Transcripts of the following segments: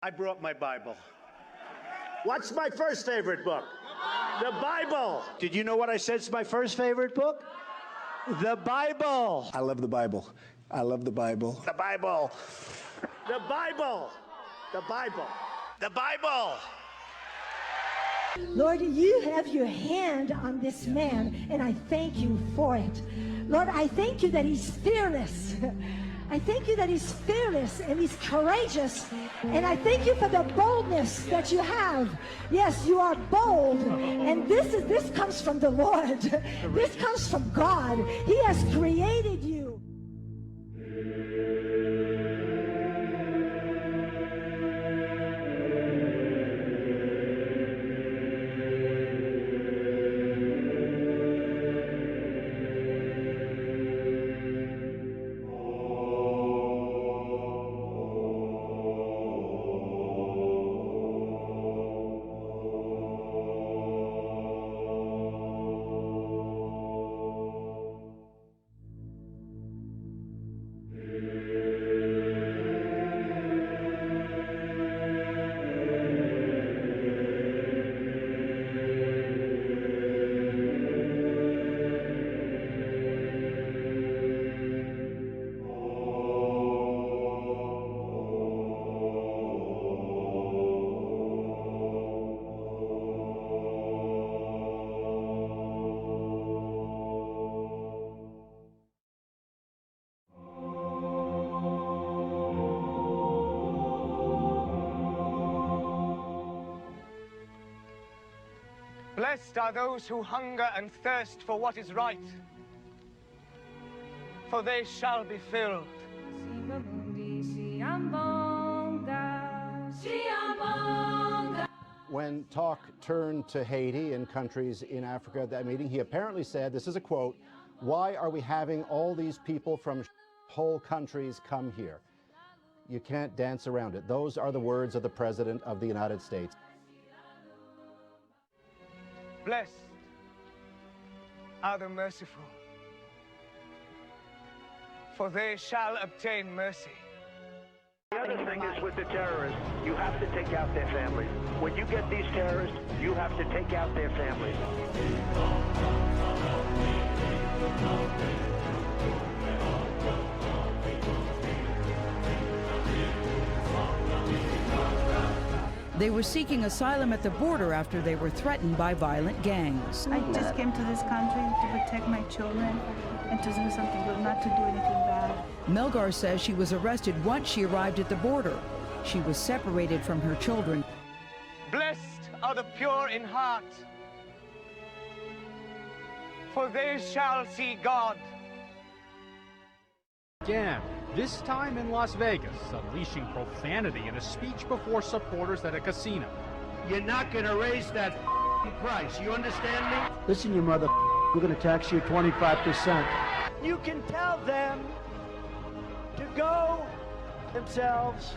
I brought my Bible. What's my first favorite book? The Bible. Did you know what I said is my first favorite book? The Bible. I love the Bible. I love the Bible. The Bible. The Bible. The Bible. The Bible. Lord, you have your hand on this man, and I thank you for it. Lord, I thank you that he's fearless. I thank you that he's fearless and he's courageous. And I thank you for the boldness that you have. Yes, you are bold. And this comes from the Lord. This comes from God. He has created you. Blessed are those who hunger and thirst for what is right, for they shall be filled. When talk turned to Haiti and countries in Africa at that meeting, he apparently said, this is a quote, "Why are we having all these people from whole countries come here?" You can't dance around it. Those are the words of the President of the United States. Blessed are the merciful, for they shall obtain mercy. The other thing is with the terrorists, you have to take out their families. When you get these terrorists, you have to take out their families. They were seeking asylum at the border after they were threatened by violent gangs. I just came to this country to protect my children and to do something good, not to do anything bad. Melgar says she was arrested once she arrived at the border. She was separated from her children. Blessed are the pure in heart, for they shall see God. Again, this time in Las Vegas, unleashing profanity in a speech before supporters at a casino. You're not going to raise that price. You understand me? Listen, you mother, we're going to tax you 25%. You can tell them to go themselves.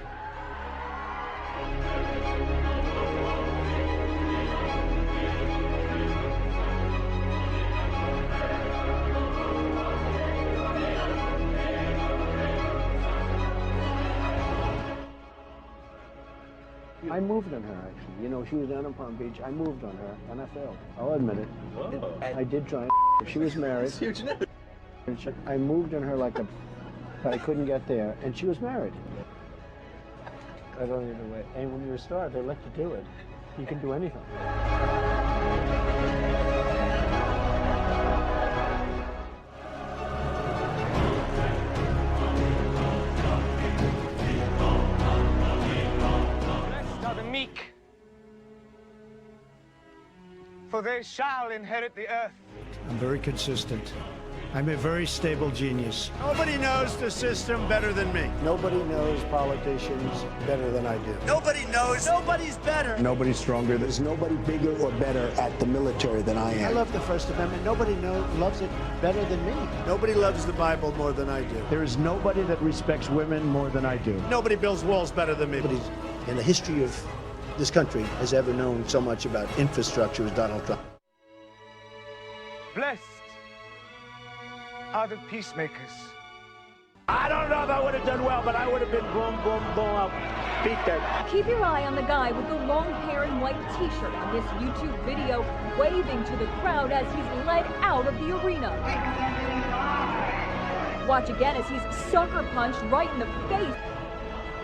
I moved on her, actually. You know, she was down in Palm Beach. I moved on her, and I failed. I'll admit it. Whoa. I did try. She was married. That's huge news. And I moved on her like a... But I couldn't get there, and she was married. I don't need to wait. And when you're a star, they let you do it. You can do anything. Meek, for they shall inherit the earth. I'm very consistent. I'm a very stable genius. Nobody knows the system better than me. Nobody knows politicians better than I do. Nobody knows. Nobody's better. Nobody's stronger. There's nobody bigger or better at the military than I am. I love the First Amendment. Nobody loves it better than me. Nobody loves the Bible more than I do. There is nobody that respects women more than I do. Nobody builds walls better than me. Nobody's in the history of this country has ever known so much about infrastructure as Donald Trump. Blessed are the peacemakers. I don't know if I would have done well, but I would have been boom, boom, boom. repeat that. Keep your eye on the guy with the long hair and white t-shirt on this YouTube video, waving to the crowd as he's led out of the arena. Watch again as he's sucker punched right in the face.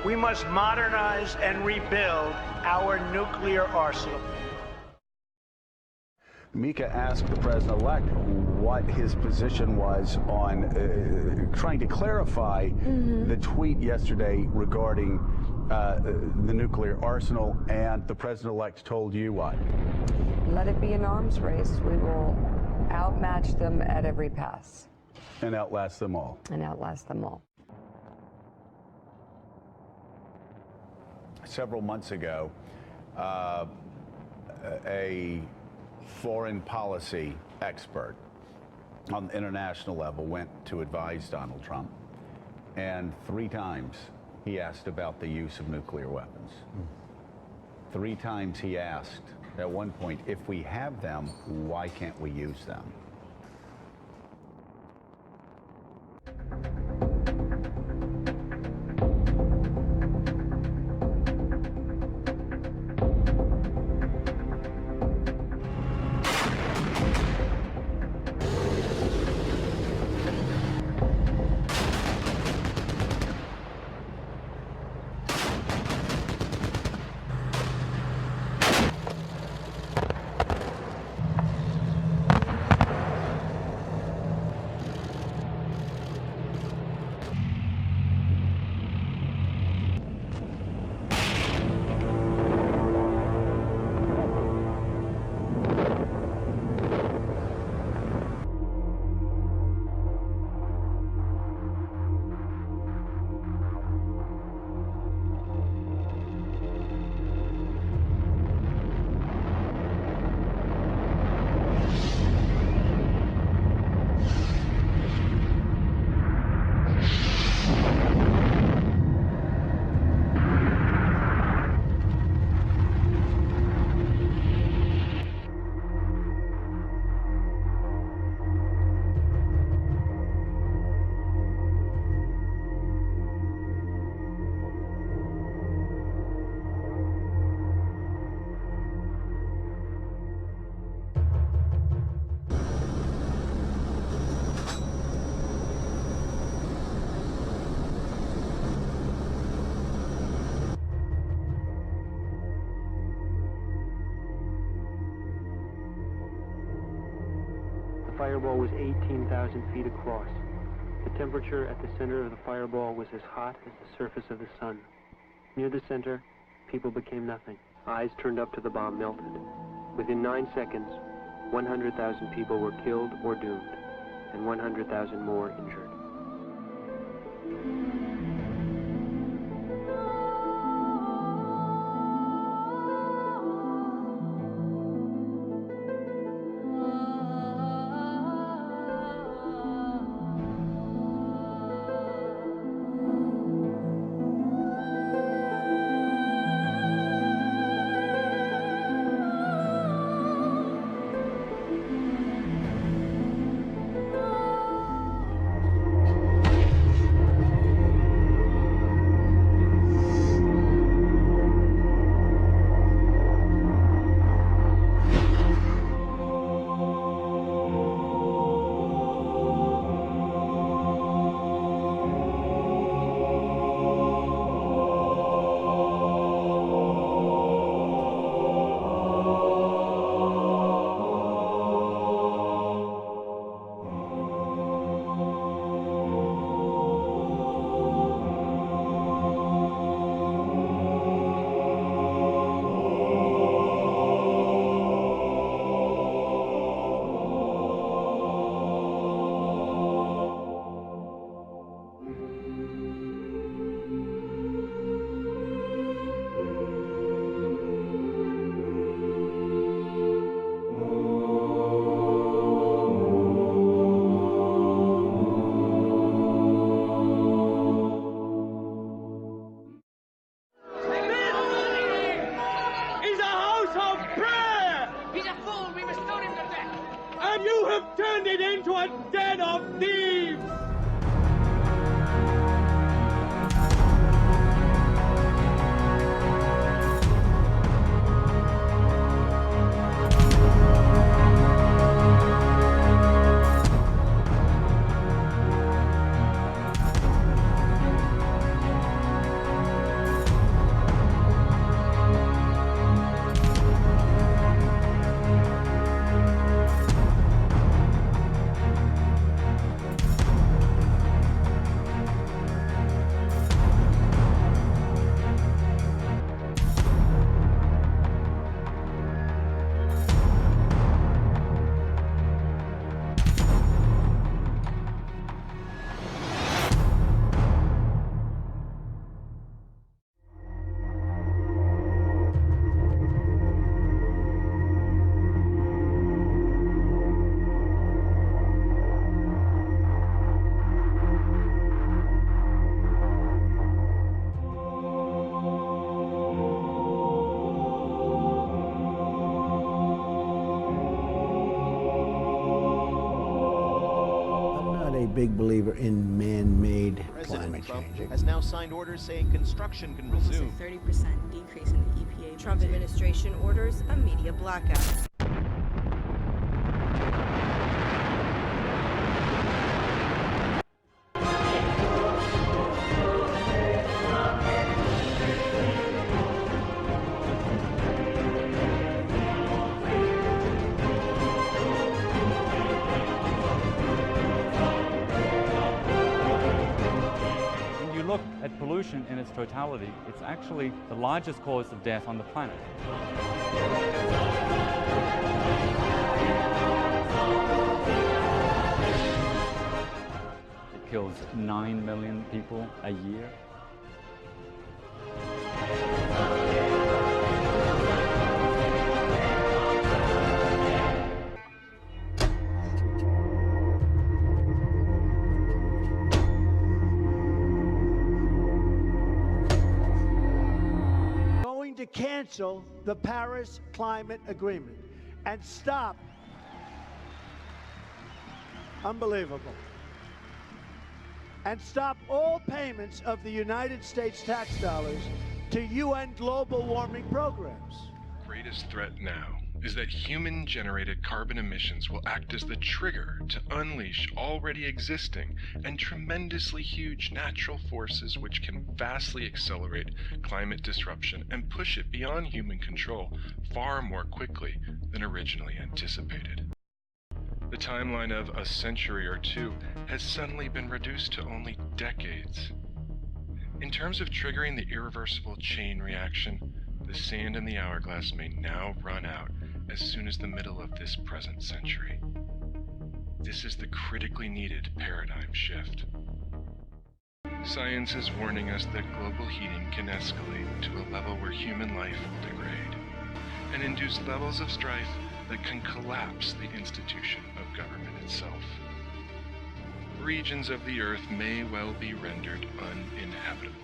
We must modernize and rebuild our nuclear arsenal. Mika asked the president-elect what his position was on trying to clarify the tweet yesterday regarding the nuclear arsenal, and the president-elect told you what? Let it be an arms race. We will outmatch them at every pass. And outlast them all. And outlast them all. Several months ago, a foreign policy expert on the international level went to advise Donald Trump, and 3 times he asked about the use of nuclear weapons. 3 times he asked, at one point, if we have them, why can't we use them? The fireball was 18,000 feet across. The temperature at the center of the fireball was as hot as the surface of the sun. Near the center, people became nothing. Eyes turned up to the bomb melted. Within 9 seconds, 100,000 people were killed or doomed, and 100,000 more injured. a big believer in man-made President climate Trump change. has now signed orders saying construction can resume. Almost a 30% decrease in the EPA. Trump administration orders a media blackout. Look at pollution in its totality, it's actually the largest cause of death on the planet. It kills 9 million people a year. To cancel the Paris Climate Agreement and stop. Unbelievable. And stop all payments of the United States tax dollars to UN global warming programs. Greatest threat now is that human-generated carbon emissions will act as the trigger to unleash already existing and tremendously huge natural forces which can vastly accelerate climate disruption and push it beyond human control far more quickly than originally anticipated. The timeline of a century or two has suddenly been reduced to only decades. In terms of triggering the irreversible chain reaction, the sand in the hourglass may now run out as soon as the middle of this present century. This is the critically needed paradigm shift. Science is warning us that global heating can escalate to a level where human life will degrade and induce levels of strife that can collapse the institution of government itself. Regions of the earth may well be rendered uninhabitable.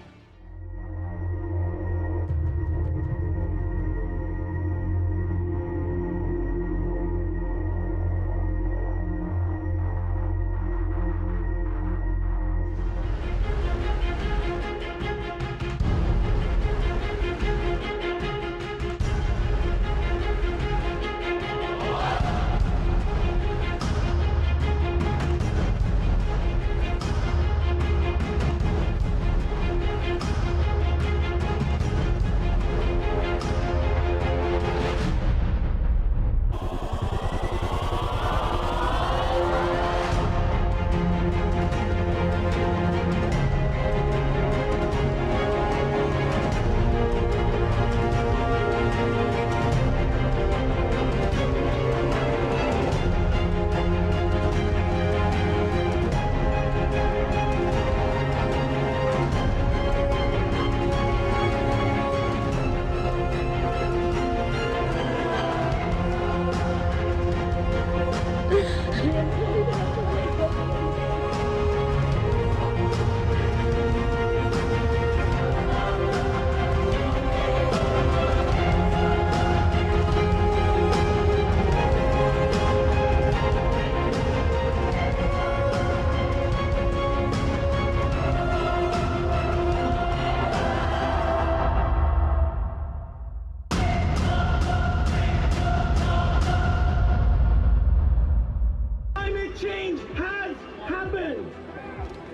Change has happened.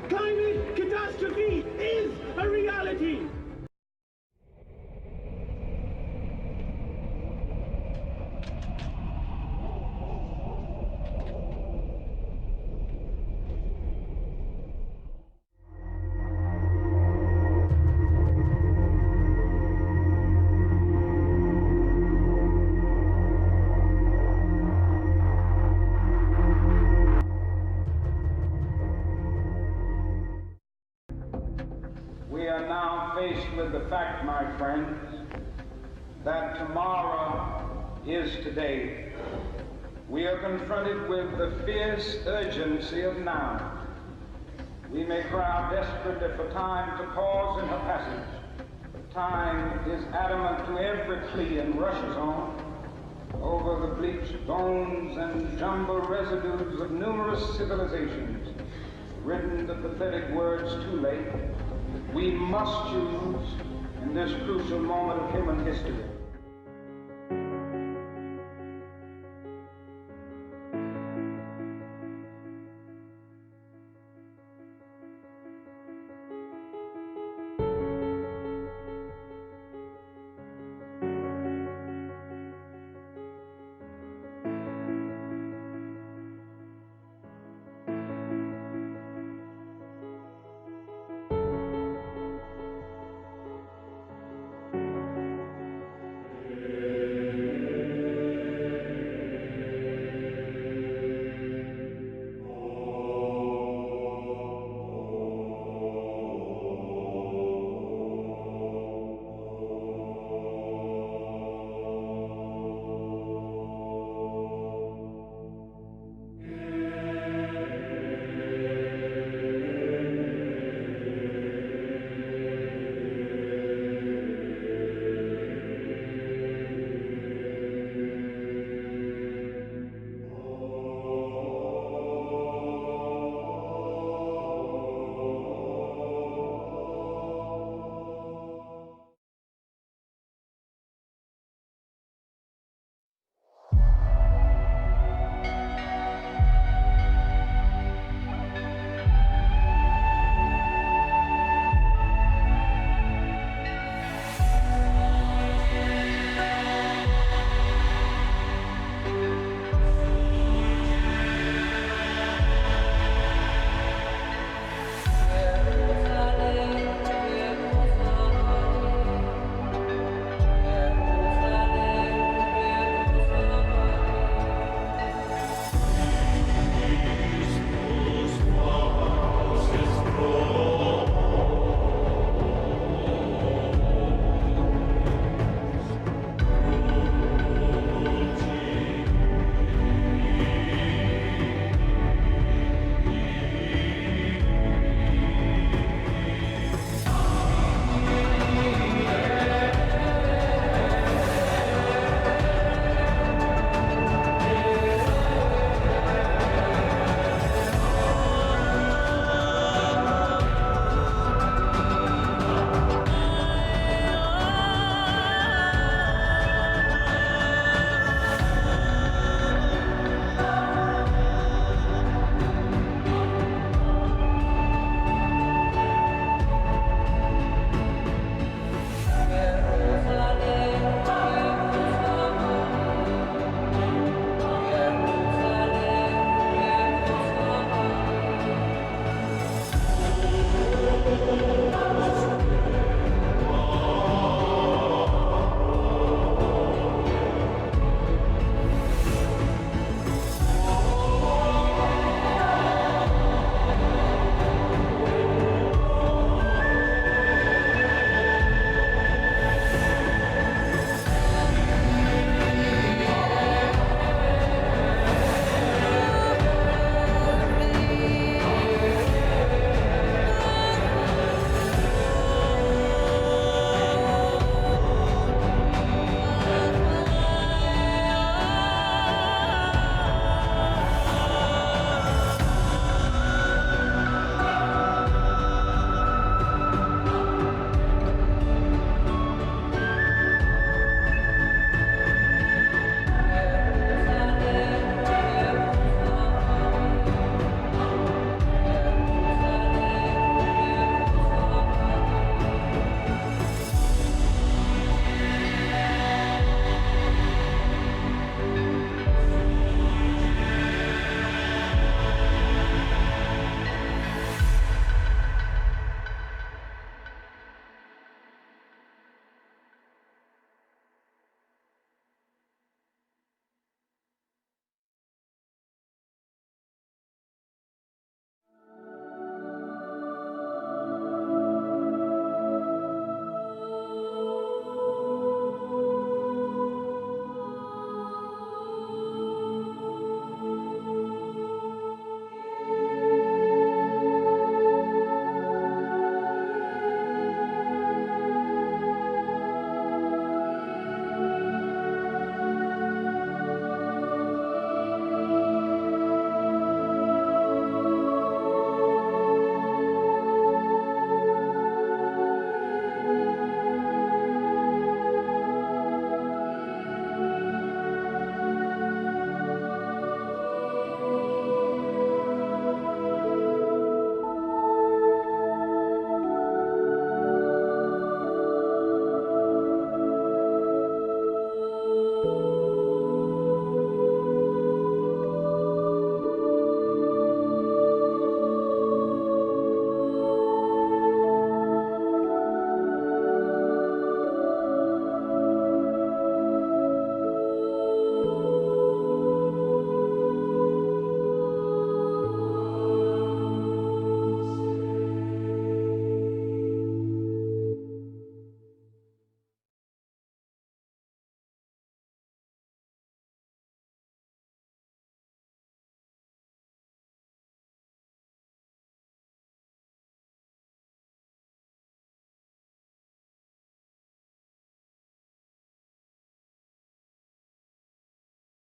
Climate catastrophe is a reality. We are now faced with the fact, my friends, that tomorrow is today. We are confronted with the fierce urgency of now. We may cry out desperately for time to pause in her passage, but time is adamant to every plea and rushes on over the bleached bones and jumbled residues of numerous civilizations written the pathetic words, "Too late." We must choose in this crucial moment of human history.